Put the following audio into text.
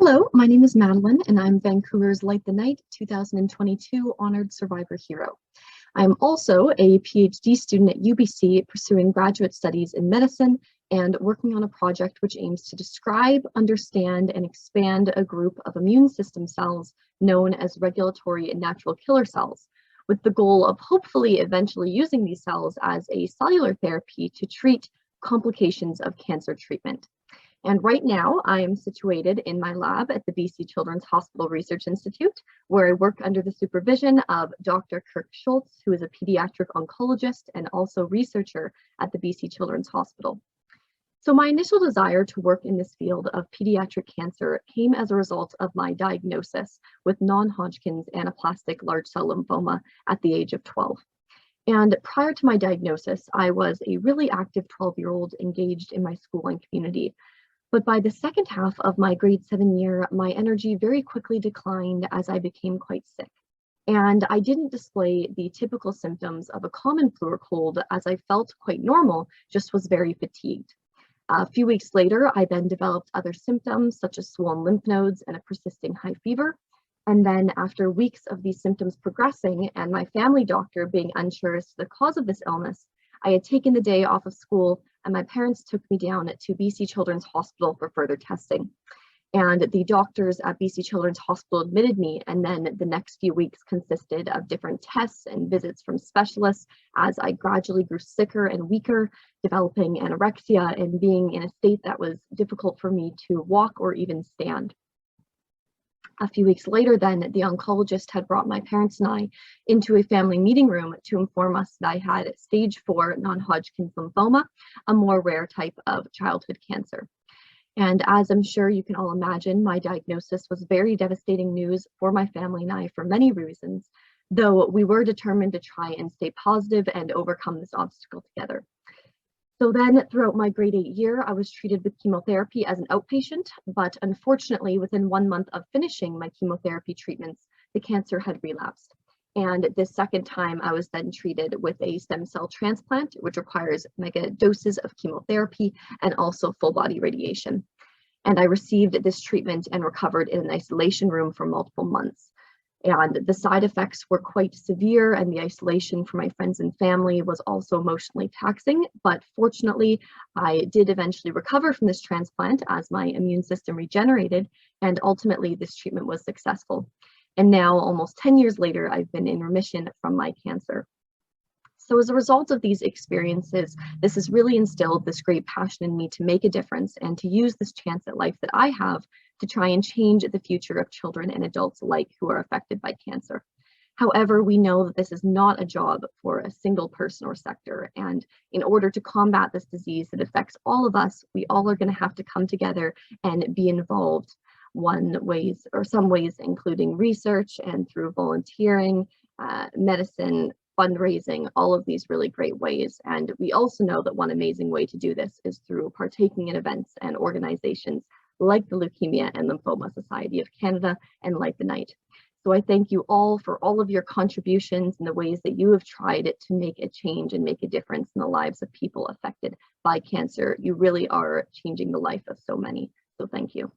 Hello, my name is Madeline, and I'm Vancouver's Light the Night 2022 Honored Survivor Hero. I'm also a PhD student at UBC pursuing graduate studies in medicine and working on a project which aims to describe, understand, and expand a group of immune system cells known as regulatory and natural killer cells, with the goal of hopefully eventually using these cells as a cellular therapy to treat complications of cancer treatment. And right now, I am situated in my lab at the BC Children's Hospital Research Institute, where I work under the supervision of Dr. Kirk Schultz, who is a pediatric oncologist and also researcher at the BC Children's Hospital. So my initial desire to work in this field of pediatric cancer came as a result of my diagnosis with non-Hodgkin's anaplastic large cell lymphoma at the age of 12. And prior to my diagnosis, I was a really active 12-year-old engaged in my school and community. But by the second half of my grade 7 year, my energy very quickly declined as I became quite sick. And I didn't display the typical symptoms of a common flu or cold, as I felt quite normal, just was very fatigued. A few weeks later, I then developed other symptoms such as swollen lymph nodes and a persisting high fever. And then after weeks of these symptoms progressing and my family doctor being unsure as to the cause of this illness, I had taken the day off of school and my parents took me down to BC Children's Hospital for further testing. And the doctors at BC Children's Hospital admitted me, and then the next few weeks consisted of different tests and visits from specialists as I gradually grew sicker and weaker, developing anorexia and being in a state that was difficult for me to walk or even stand. A few weeks later then, the oncologist had brought my parents and I into a family meeting room to inform us that I had stage 4 non-Hodgkin's lymphoma, a more rare type of childhood cancer. And as I'm sure you can all imagine, my diagnosis was very devastating news for my family and I for many reasons, though we were determined to try and stay positive and overcome this obstacle together. So then throughout my grade 8 year, I was treated with chemotherapy as an outpatient, but unfortunately within 1 month of finishing my chemotherapy treatments, the cancer had relapsed. And this second time I was then treated with a stem cell transplant, which requires mega doses of chemotherapy and also full body radiation. And I received this treatment and recovered in an isolation room for multiple months. And the side effects were quite severe, and the isolation for my friends and family was also emotionally taxing. But fortunately, I did eventually recover from this transplant as my immune system regenerated, and ultimately this treatment was successful. And now, almost 10 years later, I've been in remission from my cancer. So as a result of these experiences, this has really instilled this great passion in me to make a difference and to use this chance at life that I have to try and change the future of children and adults alike who are affected by cancer. However, we know that this is not a job for a single person or sector. And in order to combat this disease that affects all of us, we all are going to have to come together and be involved some ways, including research and through volunteering, medicine, fundraising, all of these really great ways. And we also know that one amazing way to do this is through partaking in events and organizations like the Leukemia and Lymphoma Society of Canada and Light the Night. So I thank you all for all of your contributions and the ways that you have tried to make a change and make a difference in the lives of people affected by cancer. You really are changing the life of so many. So thank you.